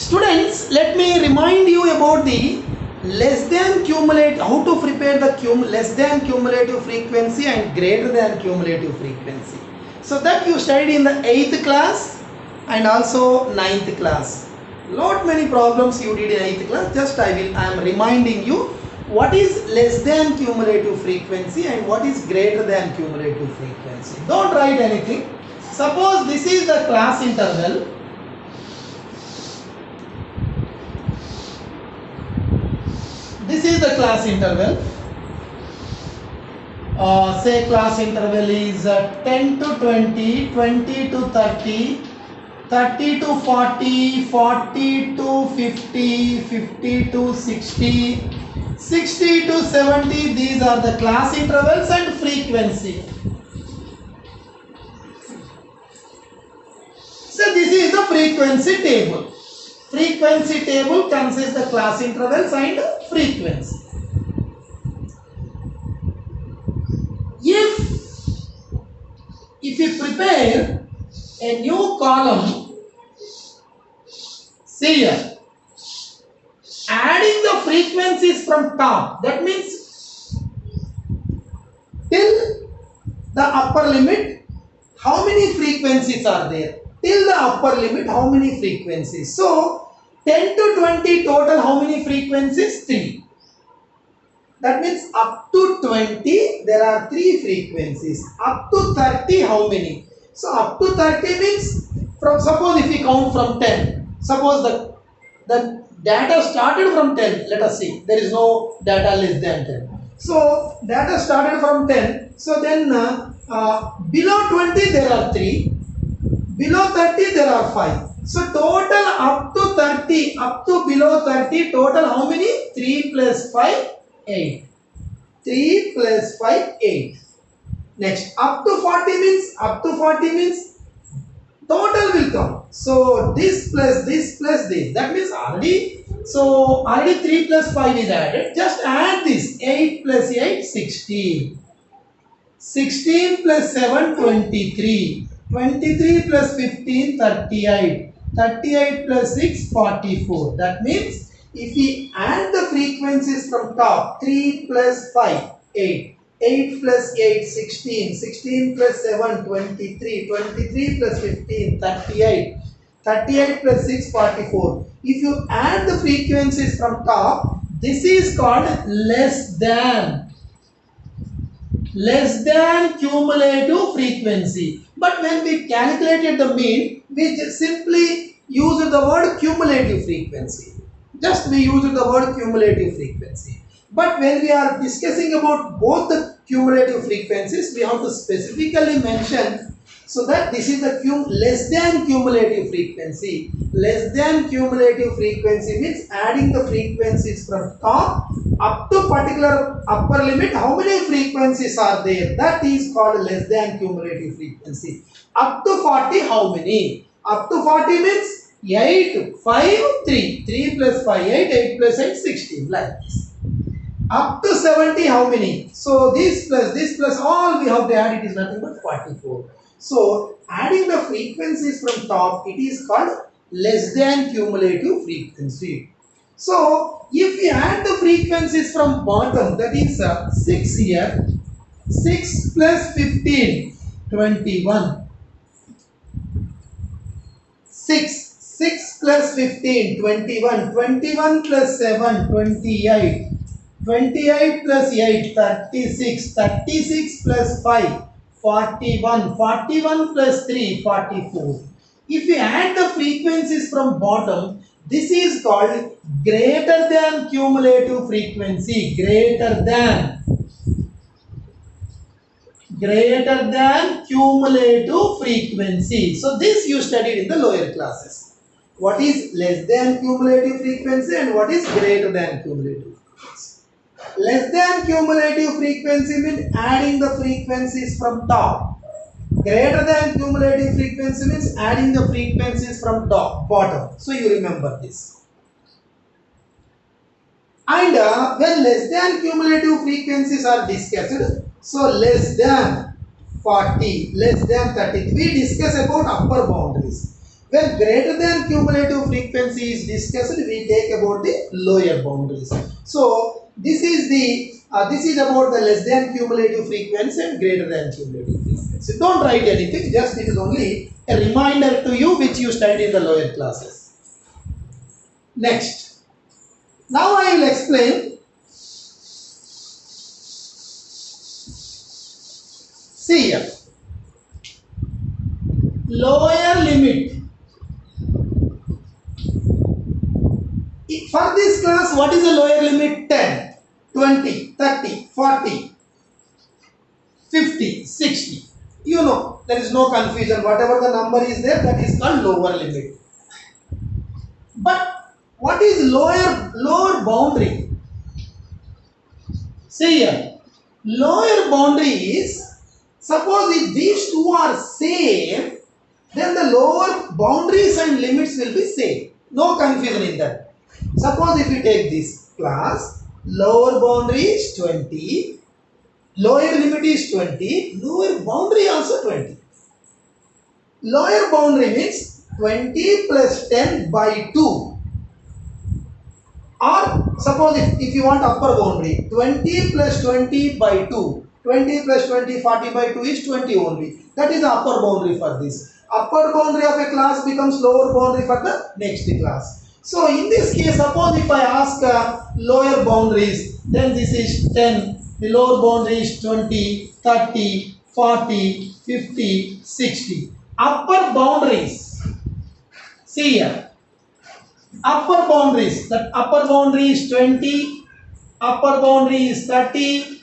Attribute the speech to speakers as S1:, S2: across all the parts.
S1: Students, let me remind you about the less than cumulative, how to prepare the less than cumulative frequency and greater than cumulative frequency. So that you studied in the 8th class and also 9th class. Lot many problems you did in 8th class. Just I am reminding you what is less than cumulative frequency and what is greater than cumulative frequency. Don't write anything. Suppose this is the class interval. This is the class interval. Say class interval is 10 to 20, 20 to 30, 30 to 40, 40 to 50, 50 to 60, 60 to 70. These are the class intervals and frequency. So this is the frequency table. Frequency table consists the class intervals and frequency. If you prepare a new column, see here, adding the frequencies from top, that means till the upper limit, how many frequencies are there? Till the upper limit, how many frequencies? So 10 to 20 total, how many frequencies? 3. That means up to 20 there are 3 frequencies. Up to 30, how many? So up to 30 means, from suppose if we count from 10, suppose the data started from 10. Let us see, there is no data less than 10. So data started from 10. So then below 20 there are 3. Below 30 there are 5. So total up to 30, up to below 30, total how many? 3 plus 5, 8. 3 plus 5, 8. Next, up to 40 means total will come. So this plus this plus this. That means already 3 plus 5 is added. Just add this. 8 plus 8, 16. 16 plus 7, 23. 23 plus 15, 38. 38 plus 6, 44. That means if we add the frequencies from top, 3 plus 5, 8. 8 plus 8, 16. 16 plus 7, 23. 23 plus 15, 38. 38 plus 6, 44. If you add the frequencies from top, this is called less than cumulative frequency. But when we calculated the mean, we just simply used the word cumulative frequency. Just we used the word cumulative frequency. But when we are discussing about both the cumulative frequencies, we have to specifically mention so that this is the less than cumulative frequency. Less than cumulative frequency means adding the frequencies from top up to particular upper limit. How many frequencies are there? That is called less than cumulative frequency. Up to 40, how many? Up to 40 means 8, 5, 3. 3 plus 5, 8. 8 plus 8, 16. Like this. Up to 70, how many? So this plus all we have to add, it is nothing but 44. So adding the frequencies from top, it is called less than cumulative frequency. So if we add the frequencies from bottom, that is 6 here. 6 plus 15, 21. 6 plus 15, 21. 21 plus 7, 28. 28 plus 8, 36. 36 plus 5, 41. 41 plus 3, 44. If we add the frequencies from bottom, this is called greater than cumulative frequency. Greater than cumulative frequency. So this you studied in the lower classes. What is less than cumulative frequency and what is greater than cumulative frequency? Less than cumulative frequency means adding the frequencies from top. Greater than cumulative frequency means adding the frequencies from top, bottom. So you remember this. And when less than cumulative frequencies are discussed, so less than 40, less than 30, we discuss about upper boundaries. When greater than cumulative frequency is discussed, we take about the lower boundaries. So this is about the less than cumulative frequency and greater than cumulative frequency. Don't write anything, just it is only a reminder to you which you studied in the lower classes. Next, now I will explain. See here, lower limit. For this class, what is the lower limit? 10, 20, 30, 40, 50, 60. You know, there is no confusion. Whatever the number is there, that is called lower limit. But what is lower boundary? See here, lower boundary is, suppose if these two are same, then the lower boundaries and limits will be same. No confusion in that. Suppose if you take this class, lower boundary is 20, lower limit is 20, lower boundary also 20. Lower boundary means 20 plus 10 by 2. Or suppose if you want upper boundary, 20 plus 20 by 2. 20 plus 20, 40 by 2 is 20 only. That is the upper boundary for this. Upper boundary of a class becomes lower boundary for the next class. So in this case, suppose if I ask lower boundaries, then this is 10, the lower boundary is 20, 30, 40, 50, 60. Upper boundaries, see here, upper boundaries, that upper boundary is 20, upper boundary is 30,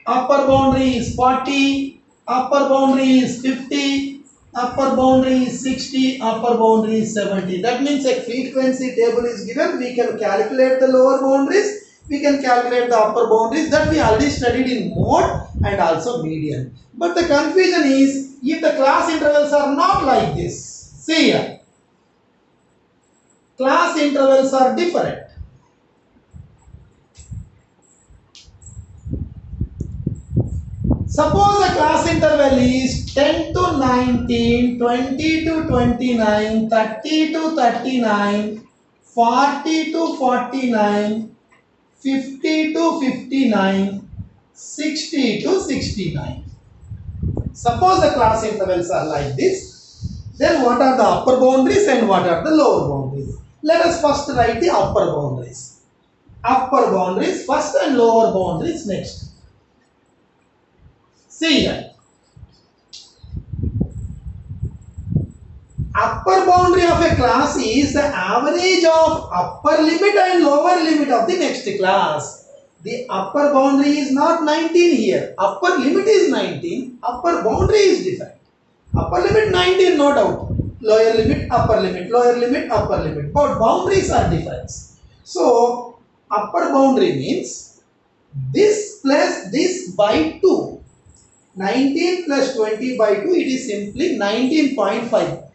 S1: upper boundary is 40, upper boundary is 50, upper boundary is 60, upper boundary is 70. That means a frequency table is given. We can calculate the lower boundaries. We can calculate the upper boundaries. That we already studied in mode and also median. But the confusion is if the class intervals are not like this. See here. Class intervals are different. Suppose the class interval is 10 to 19, 20 to 29, 30 to 39, 40 to 49, 50 to 59, 60 to 69. Suppose the class intervals are like this, then what are the upper boundaries and what are the lower boundaries? Let us first write the upper boundaries. Upper boundaries first and lower boundaries next. See here. Upper boundary of a class is the average of upper limit and lower limit of the next class. The upper boundary is not 19 here. Upper limit is 19. Upper boundary is different. Upper limit 19, no doubt. Lower limit, upper limit, lower limit, upper limit. But boundaries are different. So, upper boundary means this plus this by 2. 19 plus 20 by 2, it is simply 19.5.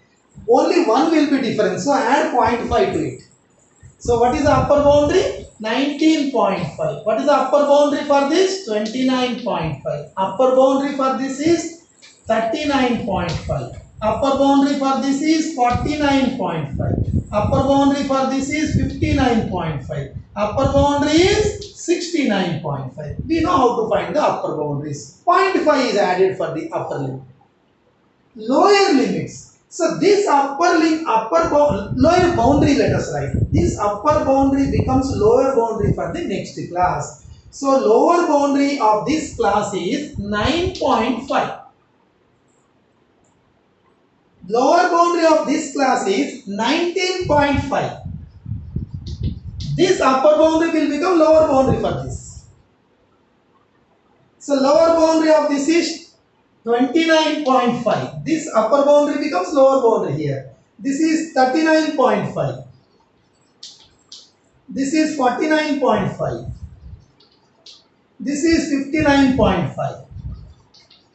S1: Only one will be different, so add 0.5 to it. So what is the upper boundary? 19.5. What is the upper boundary for this? 29.5. Upper boundary for this is 39.5. Upper boundary for this is 49.5. Upper boundary for this is 59.5. Upper boundary is 69.5. We know how to find the upper boundaries. 0.5 is added for the upper limit. Lower limits. So this lower boundary, let us write. This upper boundary becomes lower boundary for the next class. So lower boundary of this class is 9.5. Lower boundary of this class is 19.5. This upper boundary will become lower boundary for this. So lower boundary of this is 29.5. This upper boundary becomes lower boundary here. This is 39.5. This is 49.5. This is 59.5.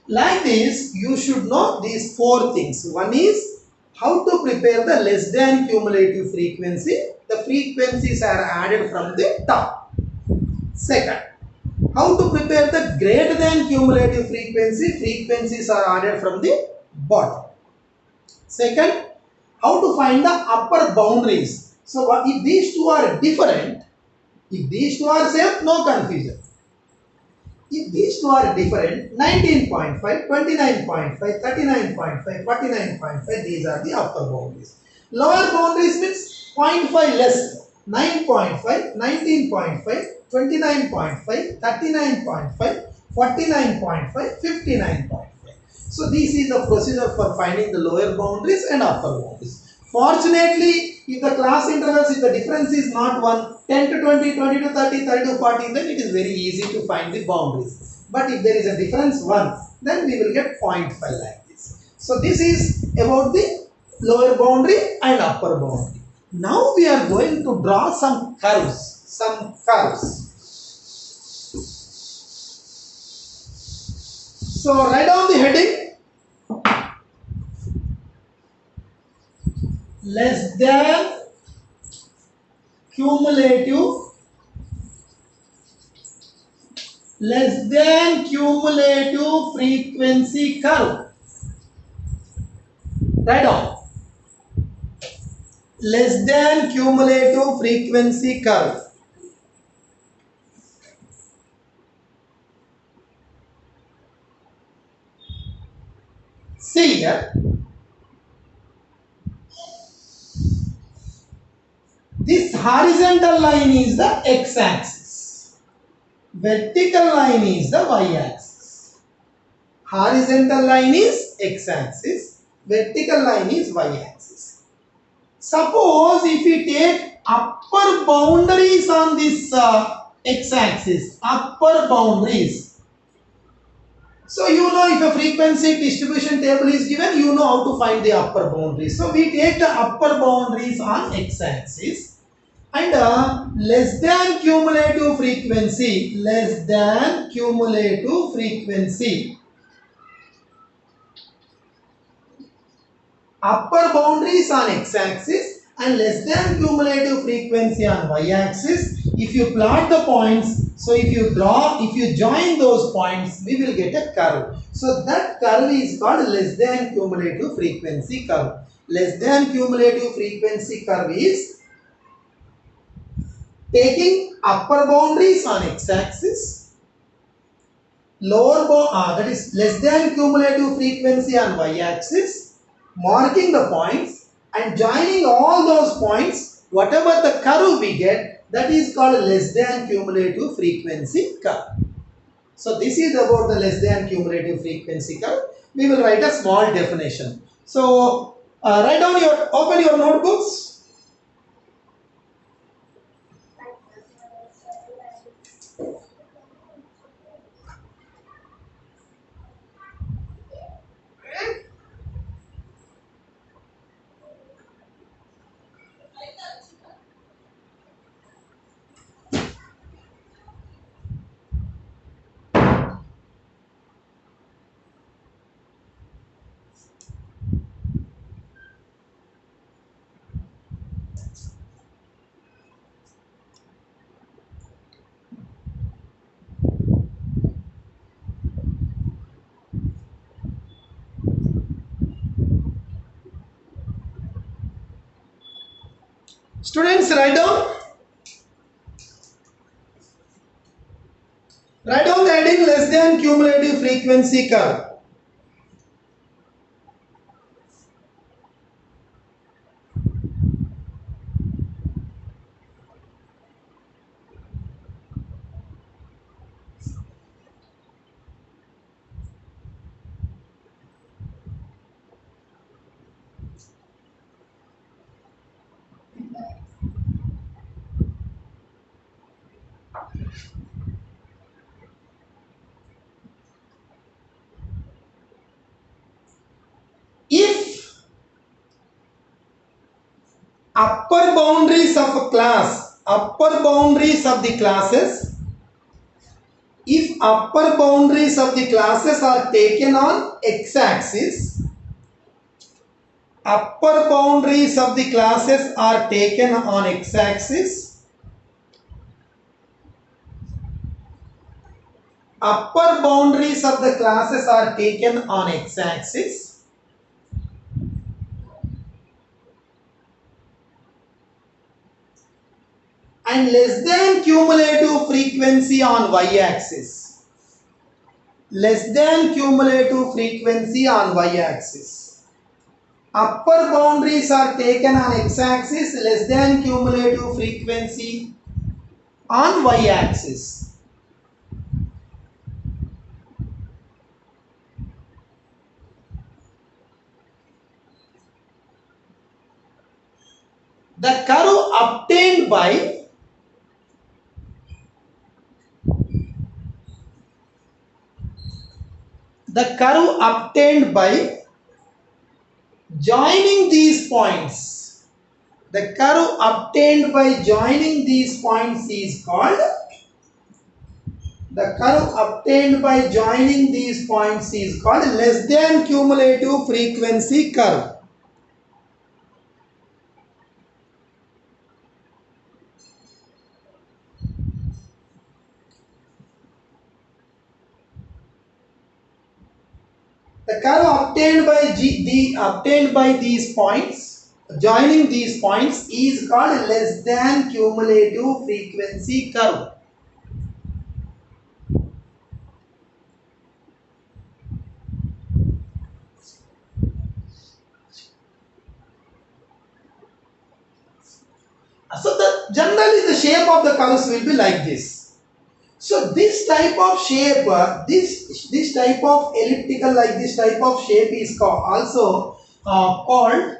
S1: Like this, you should know these four things. One is how to prepare the less than cumulative frequency. The frequencies are added from the top. Second, how to prepare the greater than cumulative frequency. Frequencies are added from the bottom. Second, how to find the upper boundaries. So what if these two are different? If these two are same, no confusion. If these two are different, 19.5, 29.5, 39.5, 49.5, these are the upper boundaries. Lower boundaries means zero point 0.5 less, 9.5, 19.5, 29.5, 39.5, 49.5, 59.5. So this is the procedure for finding the lower boundaries and upper boundaries. Fortunately, if the class intervals, if the difference is not 1, 10 to 20, 20 to 30, 30 to 40, then it is very easy to find the boundaries. But if there is a difference 1, then we will get 0.5 like this. So this is about the lower boundary and upper boundary. Now we are going to draw some curves. Some curves. So write down the heading. Less than cumulative frequency curve. Write down. Less than cumulative frequency curve. See here. This horizontal line is the x-axis. Vertical line is the y-axis. Horizontal line is x-axis. Vertical line is y-axis. Suppose if we take upper boundaries on this x-axis, upper boundaries. So you know, if a frequency distribution table is given, you know how to find the upper boundaries. So we take the upper boundaries on x-axis. And less than cumulative frequency, upper boundaries on x-axis and less than cumulative frequency on y-axis. If you plot the points, so if you join those points, we will get a curve. So that curve is called less than cumulative frequency curve. Less than cumulative frequency curve is taking upper boundaries on x-axis, that is less than cumulative frequency on y-axis, marking the points and joining all those points, whatever the curve we get, that is called less than cumulative frequency curve. So this is about the less than cumulative frequency curve. We will write a small definition. So open your notebooks. Students, write down the heading less than cumulative frequency curve. If upper boundaries of a class, upper boundaries of the classes, if upper boundaries of the classes are taken on x-axis, upper boundaries of the classes are taken on x-axis, upper boundaries of the classes are taken on x-axis, and less than cumulative frequency on y-axis. Less than cumulative frequency on y-axis. Upper boundaries are taken on x-axis, less than cumulative frequency on y-axis. The curve obtained by joining these points. The curve obtained by joining these points is called less than cumulative frequency curve. The curve obtained by these points, joining these points, is called less than cumulative frequency curve. So generally the shape of the curves will be like this. So this type of shape, this type of elliptical, like this type of shape is also called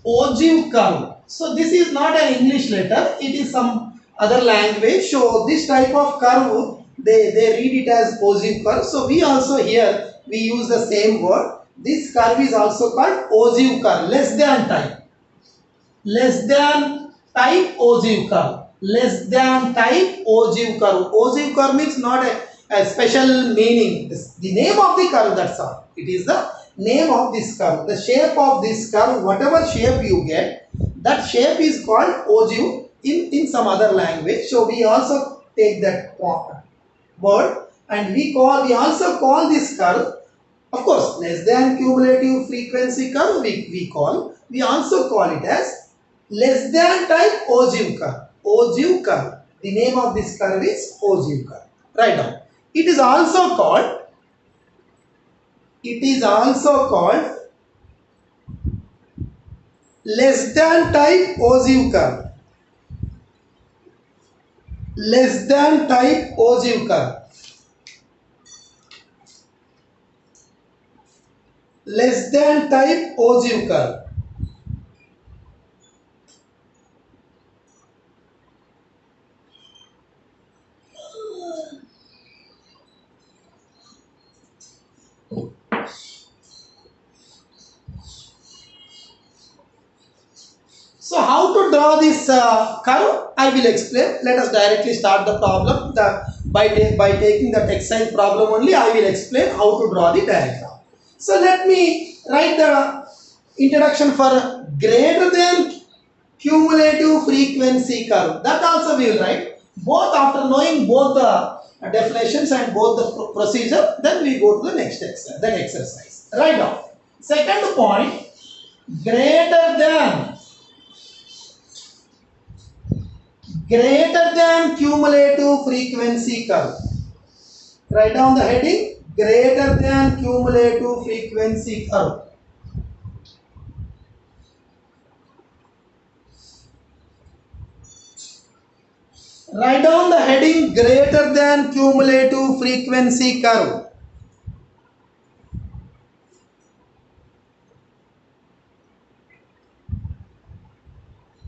S1: ogive curve. So this is not an English letter, it is some other language. So this type of curve, they read it as ogive curve. So we also here, we use the same word. This curve is also called ogive curve, less than type. Less than type ogive curve. Less than type ogive curve. Ogive curve means not a special meaning. The name of the curve, that's all. It is the name of this curve. The shape of this curve, whatever shape you get, that shape is called ogive in some other language. So we also take that word and we also call this curve, of course, less than cumulative frequency curve we also call it as less than type ogive curve. Ogive curve. The name of this curve is ogive curve. Write down. It is also called less than type ogive curve. Less than type ogive curve. Less than type ogive curve. So how to draw this curve, I will explain. Let us directly start the problem. By taking that exercise problem only, I will explain how to draw the diagram. So let me write the introduction for greater than cumulative frequency curve. That also we will write. Both, after knowing both the definitions and both the procedure, then we go to the next exercise. Write down. Second point, greater than cumulative frequency curve. Write down the heading, greater than cumulative frequency curve. Write down the heading, greater than cumulative frequency curve.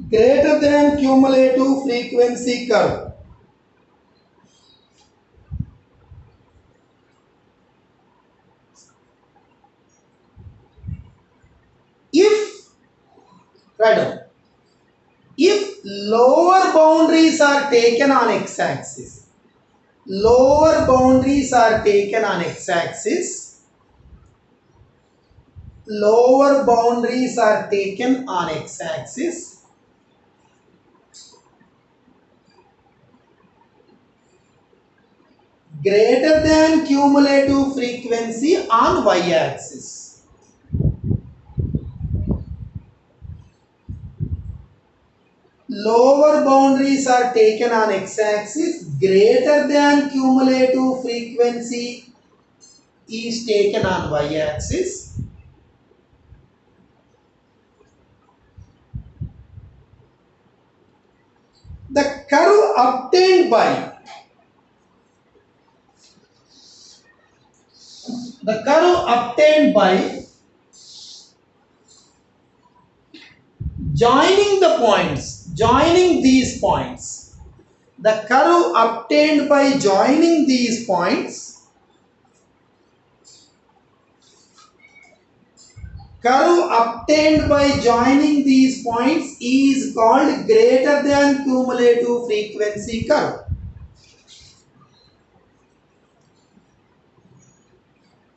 S1: Greater than cumulative frequency curve. Write down. If lower boundaries are taken on x-axis, lower boundaries are taken on x-axis, lower boundaries are taken on x-axis, greater than cumulative frequency on y-axis. lower boundaries are taken on x-axis, greater than cumulative frequency is taken on y-axis. The curve obtained by joining these points, the curve obtained by joining these points, is called greater than cumulative frequency curve.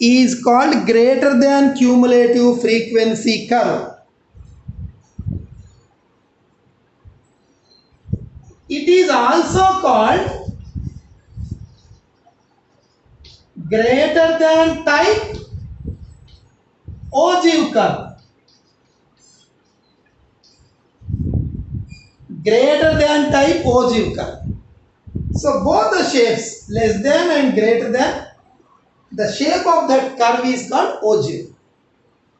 S1: Is called greater than cumulative frequency curve. It is also called greater than type ogive curve. Greater than type ogive curve. So both the shapes less than and greater than, the shape of that curve is called ogive.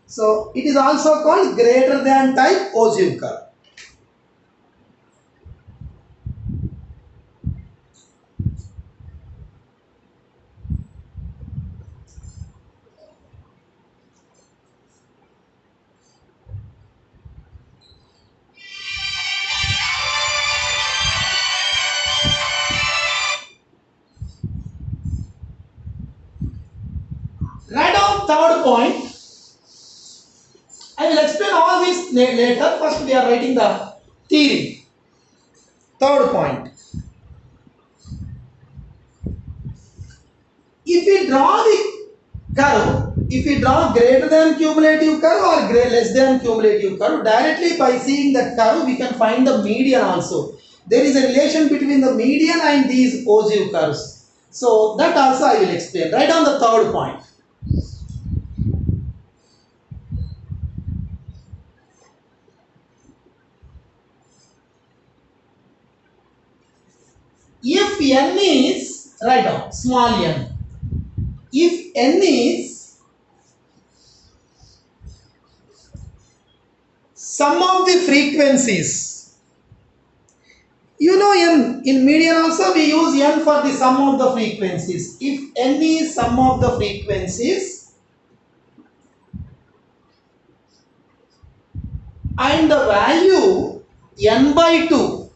S1: So it is also called greater than type ogive curve. Write down third point. I will explain all this later. First we are writing the theory. Third point. If we draw the curve, if we draw greater than cumulative curve or less than cumulative curve, directly by seeing that curve we can find the median also. There is a relation between the median and these ogive curves. So that also I will explain. Write down the third point. If n is, write down, small n. If n is sum of the frequencies, you know n, in median also we use n for the sum of the frequencies. If n is sum of the frequencies and the value n by 2,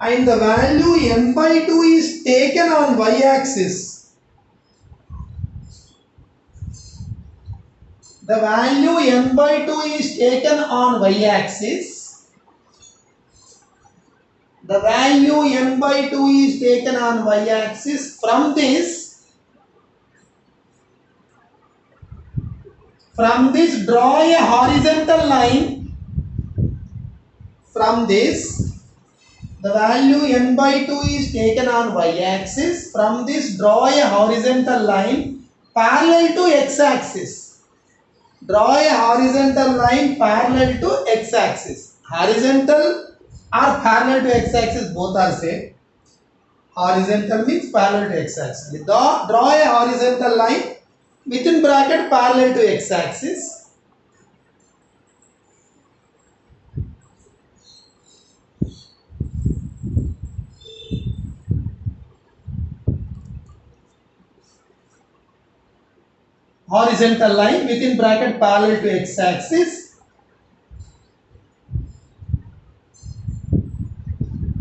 S1: and the value n by 2 is taken on y-axis, the value n by 2 is taken on y-axis, the value n by 2 is taken on y-axis. From this draw a horizontal line. From this, the value n by 2 is taken on y-axis. From this, draw a horizontal line parallel to x-axis. Draw a horizontal line parallel to x-axis. Horizontal or parallel to x-axis, both are same. Horizontal means parallel to x-axis. Draw a horizontal line within bracket parallel to x-axis. Horizontal line within bracket parallel to x-axis.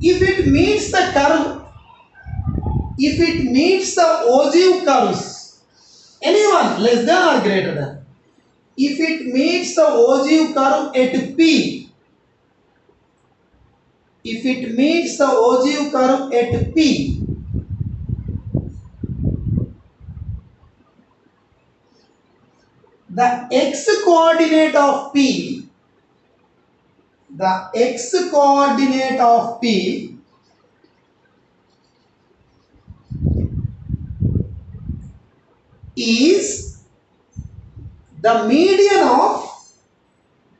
S1: If it meets the curve, if it meets the ogive curves, anyone less than or greater than, if it meets the ogive curve at P, if it meets the ogive curve at P, the x-coordinate of P, the x-coordinate of P is the median of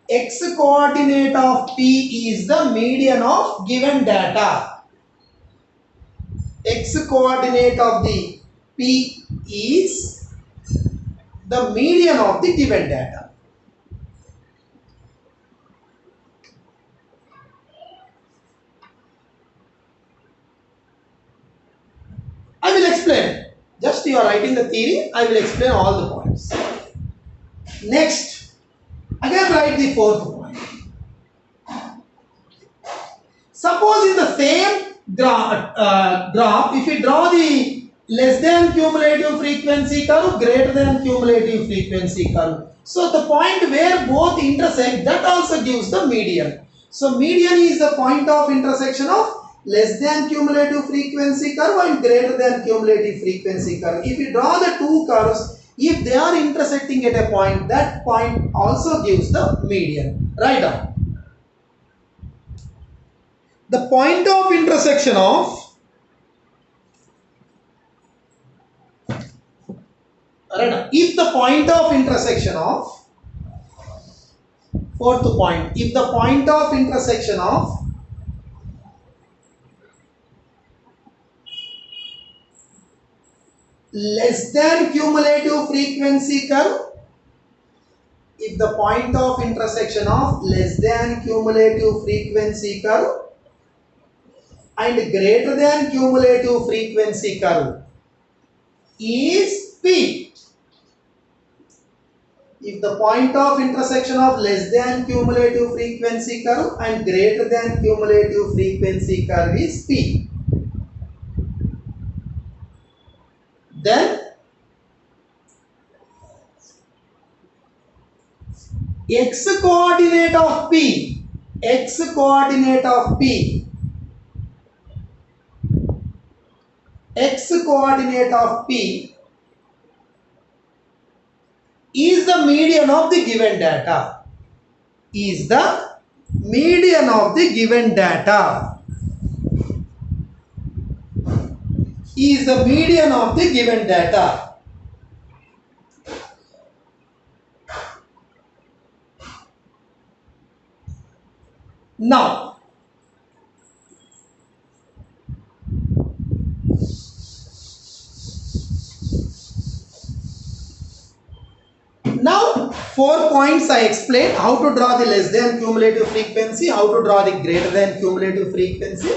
S1: X coordinate of P is the median of given data. X coordinate of the P is the median of the given data. I will explain. Just you are writing the theory, I will explain all the points. Next, again write the fourth point. Suppose in the same graph, if we draw the less than cumulative frequency curve, greater than cumulative frequency curve. So the point where both intersect, that also gives the median. So median is the point of intersection of less than cumulative frequency curve and greater than cumulative frequency curve. If you draw the two curves, if they are intersecting at a point, that point also gives the median. Write down. The point of intersection of if the point of intersection of fourth point, if the point of intersection of less than cumulative frequency curve, if the point of intersection of less than cumulative frequency curve and greater than cumulative frequency curve is P. If the point of intersection of less than cumulative frequency curve and greater than cumulative frequency curve is P, then X coordinate of P, X coordinate of P, X coordinate of P is the median of the given data, is the median of the given data, is the median of the given data. Now, Now, 4 points I explained: how to draw the less than cumulative frequency, how to draw the greater than cumulative frequency,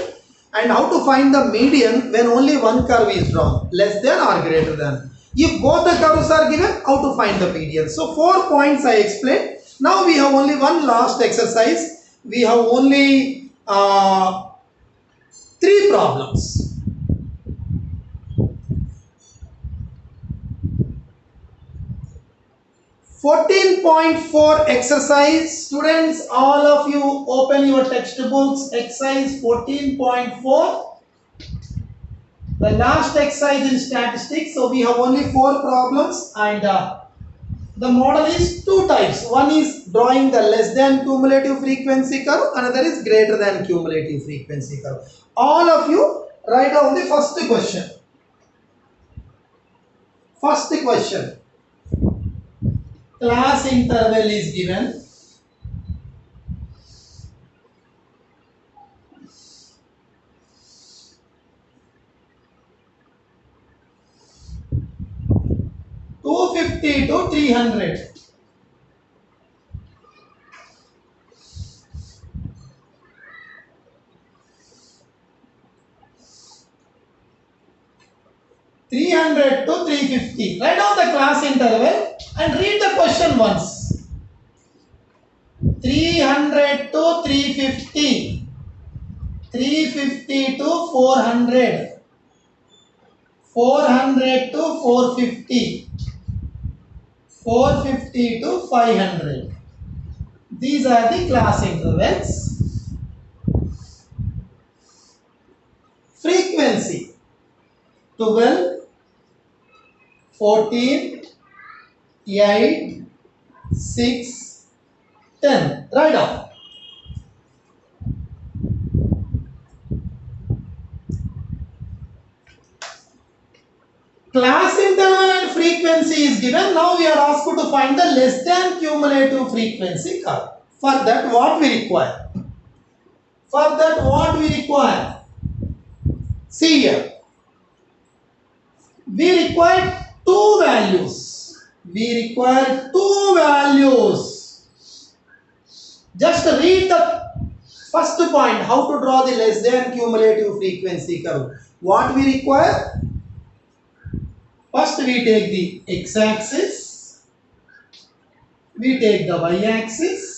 S1: and how to find the median when only one curve is drawn, less than or greater than. If both the curves are given, how to find the median. So 4 points I explained. Now we have only one last exercise. We have only 3 problems. 14.4 exercise. Students, all of you open your textbooks. Exercise 14.4. The last exercise in statistics. So we have only 4 problems, and the model is 2 types. One is drawing the less than cumulative frequency curve. Another is greater than cumulative frequency curve. All of you write down the first question. First question. Class interval is given. (250 to 300). (300 to 350). Write down the class interval and read the question once. 300 to 350. 350 to 400. 400 to 450. 450 to 500. These are the class intervals. Frequency: 12, 14, 8, 6, 10. Write down. Class interval and frequency is given. Now we are asked to find the less than cumulative frequency curve. For that what we require? For that what we require? See here. We require two values. We require two values. Just read the first point, how to draw the less than cumulative frequency curve. What we require? First we take the x-axis, we take the y-axis.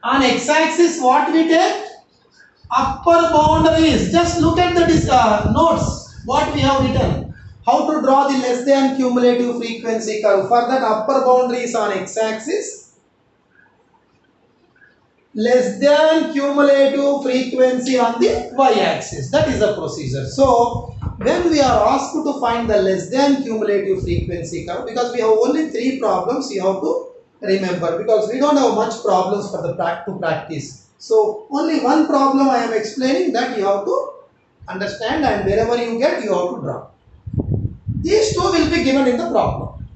S1: On x-axis what we take? Upper boundaries. Just look at the notes, what we have written. How to draw the less than cumulative frequency curve. For that, upper boundaries on x-axis, less than cumulative frequency on the y-axis. That is the procedure. So, when we are asked to find the less than cumulative frequency curve, because we have only 3 problems, you have to remember, because we don't have much problems for the to practice. So, only one problem I am explaining, that you have to understand, and wherever you get, you have to draw. These two will be given in the problem.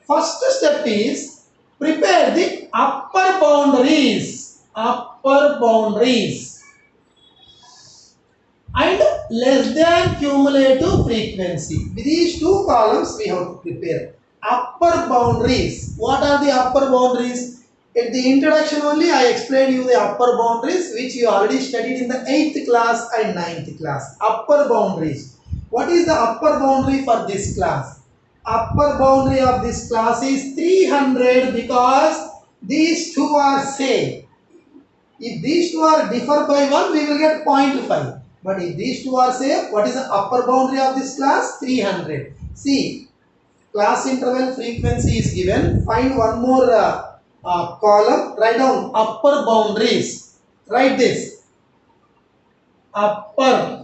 S1: First step is prepare the upper boundaries. Upper boundaries. And less than cumulative frequency. With these two columns we have to prepare. Upper boundaries. What are the upper boundaries? At the introduction only I explained you the upper boundaries, which you already studied in the 8th class and 9th class. Upper boundaries. What is the upper boundary for this class? Upper boundary of this class is 300, because these two are same. If these two are differ by 1, we will get 0.5. But if these two are same, what is the upper boundary of this class? 300. See, class interval frequency is given. Find one more column. Write down upper boundaries. Write this. Upper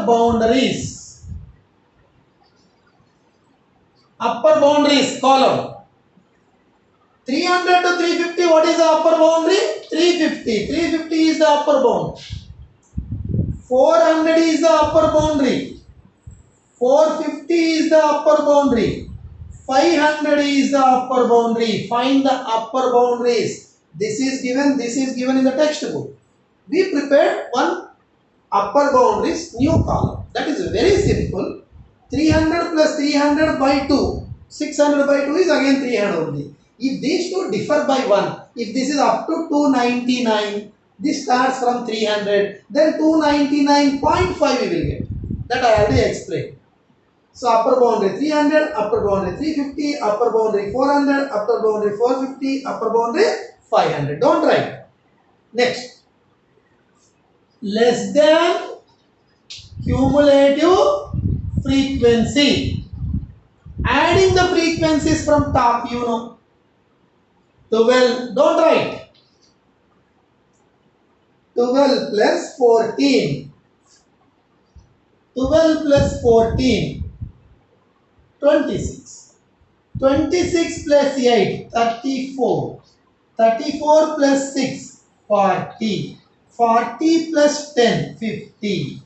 S1: boundaries. Upper boundaries column. 300 to 350, what is the upper boundary? 350. 350 is the upper bound. 400 is the upper boundary. 450 is the upper boundary. 500 is the upper boundary. Find the upper boundaries. This is given in the textbook. We prepared one upper boundaries new column. That is very simple. 300 plus 300 by 2. 600 by 2 is again 300 only. If these two differ by 1, if this is up to 299, this starts from 300, then 299.5 we will get. That I already explained. So upper boundary 300, upper boundary 350, upper boundary 400, upper boundary 450, upper boundary 500. Don't write. Next. Less than cumulative frequency. Adding the frequencies from top, you know. 12, don't write. 12 plus 14. 12 plus 14. 26. 26 plus 8. 34. 34 plus 6. 40. 40 plus 10. 50.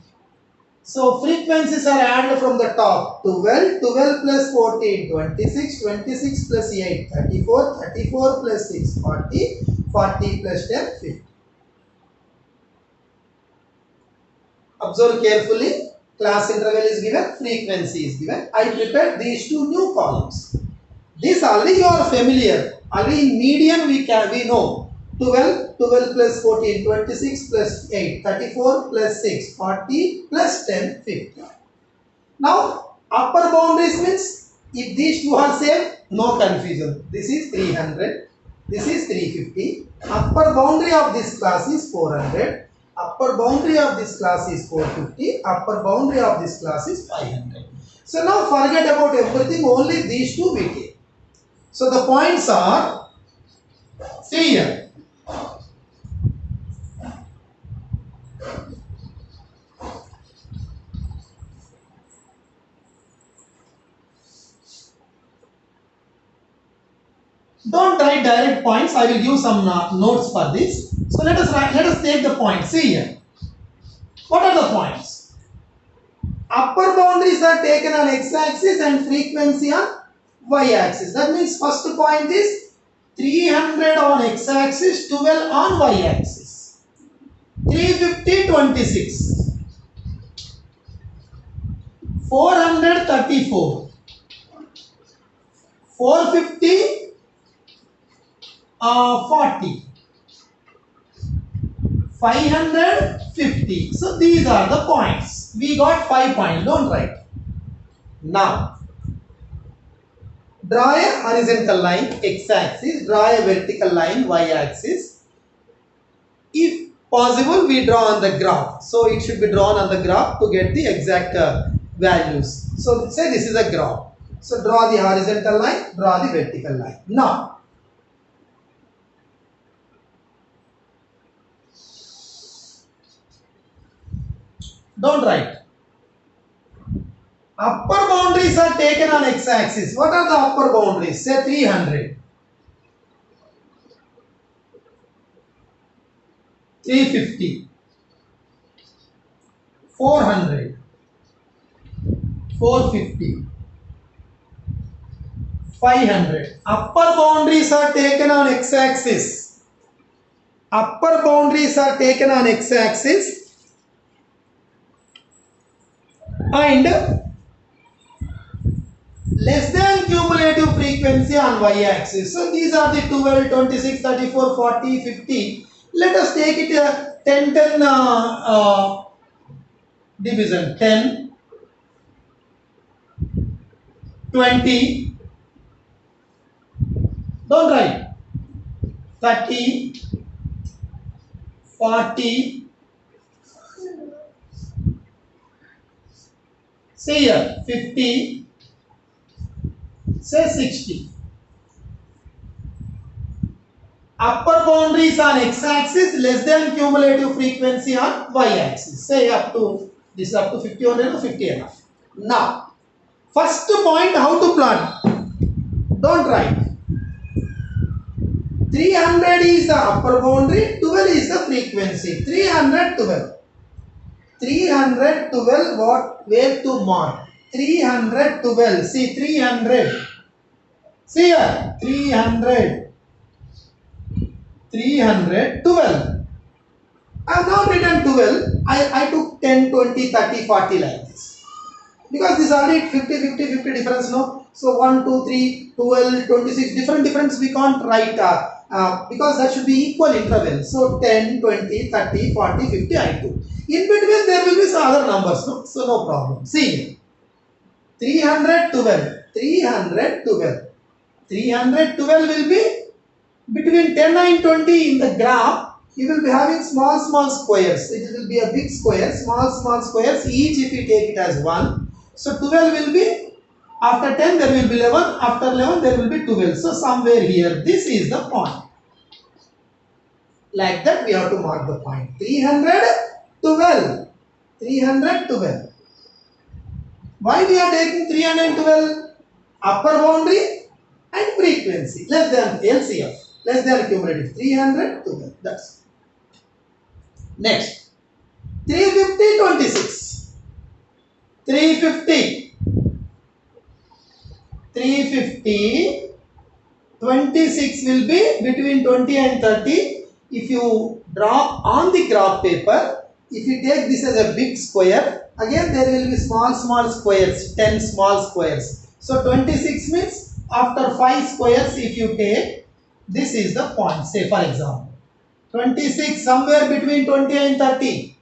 S1: So frequencies are added from the top. 12, 12 plus 14, 26, 26 plus 8, 34, 34 plus 6, 40, 40 plus 10, 50. Observe carefully. Class interval is given, frequency is given. I prepared these two new columns. This already you are familiar. Already in median we know. 12, 12 plus 14, 26 plus 8, 34 plus 6, 40 plus 10, 50. Now, upper boundaries means, if these two are same, no confusion. This is 300, this is 350. Upper boundary of this class is 400. Upper boundary of this class is 450. Upper boundary of this class is 500. So now forget about everything, only these two we take. So the points are, see here. Don't write direct points. I will give some notes for this. So let us take the points. See here. What are the points? Upper boundaries are taken on x-axis and frequency on y-axis. That means first point is 300 on x-axis, 12 on y-axis. 350, 26. 400, 34. 450, 40. 550. So these are the points. We got 5 points. Don't write. Now, draw a horizontal line x-axis, draw a vertical line y-axis. If possible, we draw on the graph. So it should be drawn on the graph to get the exact values. So say this is a graph. So draw the horizontal line, draw the vertical line. Now, don't write. Upper boundaries are taken on x-axis. What are the upper boundaries? Say 300. 350. 400. 450. 500. Upper boundaries are taken on x-axis. Upper boundaries are taken on x-axis and less than cumulative frequency on y-axis. So these are the 12, 26, 34, 40, 50. Let us take it a 10, 10 division. 10, 20, don't write. 30, 40, say here 50, say 60. Upper boundaries on x-axis, less than cumulative frequency on y-axis. Say up to this up to 50 or 50 enough. Now, first point how to plot. Don't write. 300 is the upper boundary, 12 is the frequency. 300, 12. 300, 12, what? Where to mark? 300, 12. See, 300. See here, 300. 300, 12. I have not written 12. I took 10, 20, 30, 40 like this. Because this already 50, 50, 50 difference, no? So 1, 2, 3, 12, 26, difference we can't write because that should be equal interval. So 10, 20, 30, 40, 50, I took. In between there will be some other numbers, no? So no problem. See, 300, 12, 300, 12. 312 will be between 10 and 20 in the graph. You will be having small squares. It will be a big square, small squares. Each if you take it as 1. So 12 will be, after 10 there will be 11, after 11 there will be 12. So somewhere here, this is the point. Like that we have to mark the point. 312. 312. Why we are taking 312? Upper boundary and frequency. Less than LCF. Less than cumulative. 312. That's next. 350, 26. 350. 350. 26 will be between 20 and 30. If you draw on the graph paper, if you take this as a big square, again there will be small squares, 10 small squares. So 26 means after 5 squares if you take, this is the point. Say for example, 26 somewhere between 20 and 30.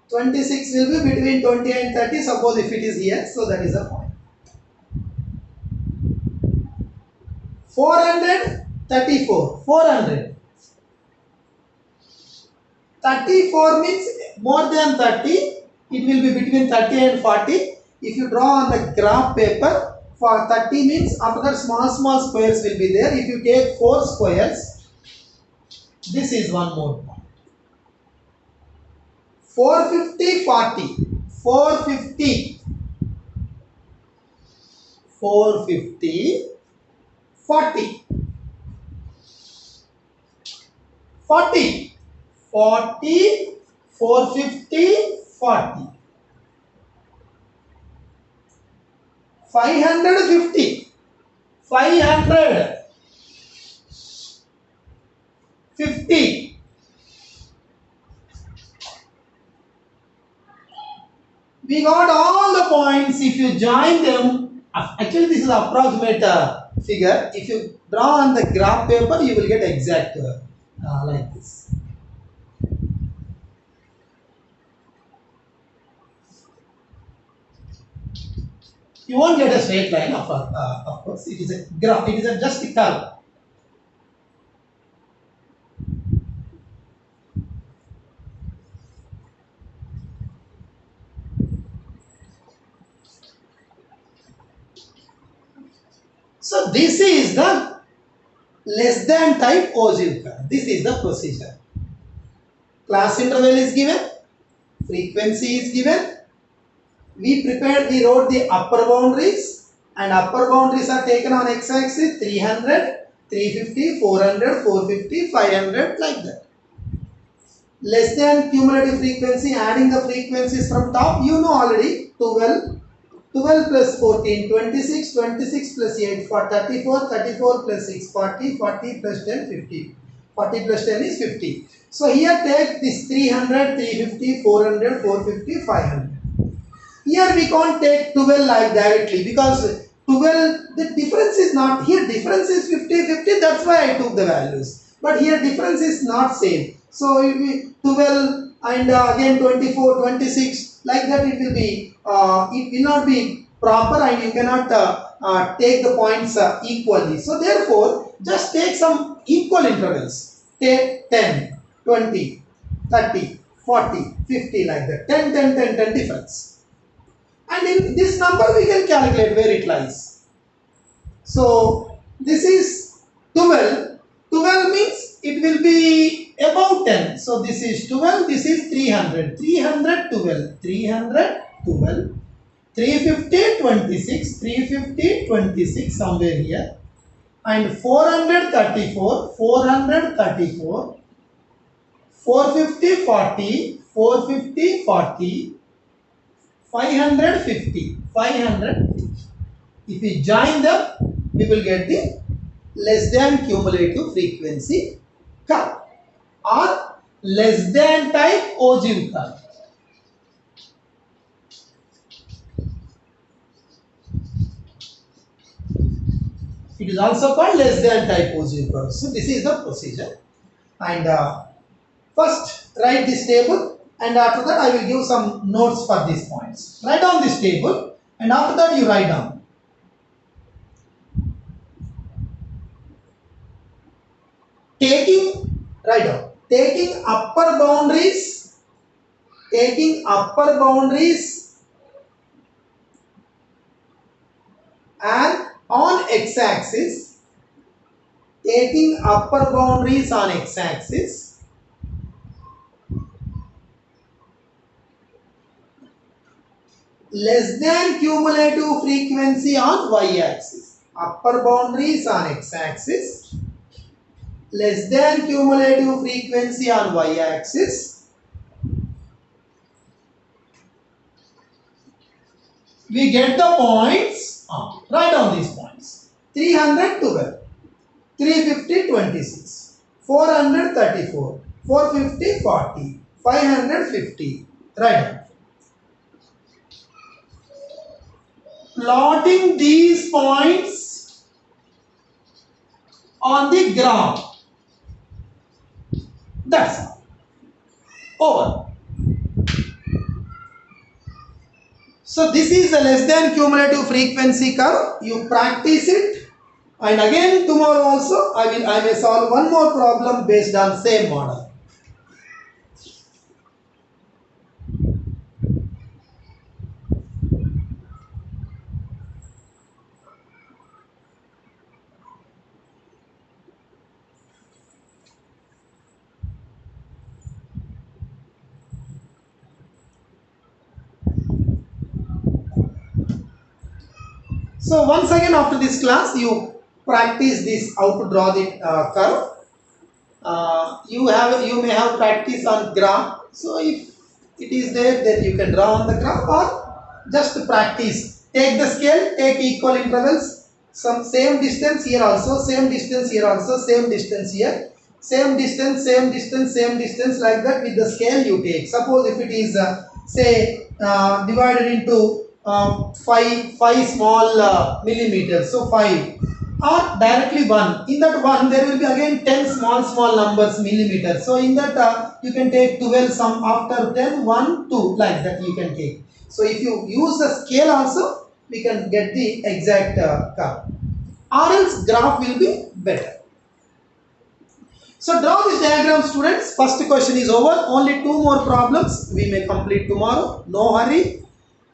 S1: 26 will be between 20 and 30. Suppose if it is here, so that is the point. 400, 34. 400. 34 means more than 30. It will be between 30 and 40. If you draw on the graph paper, for 30 means after small squares will be there. If you take 4 squares, this is one more point. 450, 40. 450. 450, 40. 40. 40, 450, 40, 550, 550. We got all the points. If you join them, actually this is approximate figure. If you draw on the graph paper, you will get exact like this. You won't get a straight line, of course. It is a graph. It is just a curve. So this is the less than type ogive curve. This is the procedure. Class interval is given, frequency is given. We wrote the upper boundaries, and upper boundaries are taken on x-axis 300, 350, 400, 450, 500, like that. Less than cumulative frequency, adding the frequencies from top, you know already. 12 plus 14, 26, 26 plus 8, 34, 34 plus 6, 40, 40 plus 10, 50. 40 plus 10 is 50. So here take this 300, 350, 400, 450, 500. Here we can't take 12 like directly, because 12, the difference is not, here difference is 50, 50, that's why I took the values. But here difference is not same. So if we 12 and again 24, 26, like that it will be, it will not be proper, and you cannot take the points equally. So therefore, just take some equal intervals. Take 10, 20, 30, 40, 50, like that. 10, 10, 10, 10 difference. And in this number we can calculate where it lies. So this is 12. 12 means it will be about 10. So this is 12, this is 300. 300, 12. 300, 12. 350, 26. 350, 26, somewhere here. And 434, 434. 450, 40. 450, 40. 550, 500. If we join them, we will get the less than cumulative frequency curve, or less than type ogive curve. It is also called less than type ogive curve. So this is the procedure. And first write this table. And after that, I will give some notes for these points. Write down this table, and after that, you write down. Write down. Taking upper boundaries, and on x-axis, taking upper boundaries on x-axis, less than cumulative frequency on y-axis. Upper boundaries on x-axis, less than cumulative frequency on y-axis. We get the points. Write down these points. 300, 12. 350, 26. 400, 34. 450, 40. 550. Write down. Plotting these points on the graph. That's all. Over. So this is a less than cumulative frequency curve. You practice it, and again tomorrow also I may solve one more problem based on same model. So once again after this class, you practice this, how to draw the curve. You may have practice on graph. So if it is there, then you can draw on the graph or just practice. Take the scale, take equal intervals, some same distance here also, same distance here also, same distance here, same distance, same distance, same distance, like that with the scale you take. Suppose if it is say divided into 5 small millimeters, so 5, or directly 1. In that 1 there will be again 10 small numbers millimeters. So in that you can take 12, some after 10, 1, 2, like that you can take. So if you use the scale also, we can get the exact curve, or else graph will be better. So draw this diagram, students. First question is over. Only 2 more problems we may complete tomorrow. No hurry.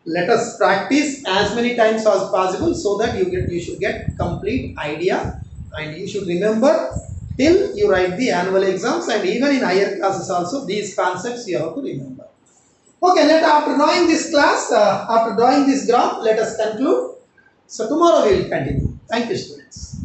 S1: Let us practice as many times as possible so that you should get complete idea, and you should remember till you write the annual exams, and even in higher classes also these concepts you have to remember. Okay, after drawing this class, after drawing this graph, let us conclude. So tomorrow we will continue. Thank you, students.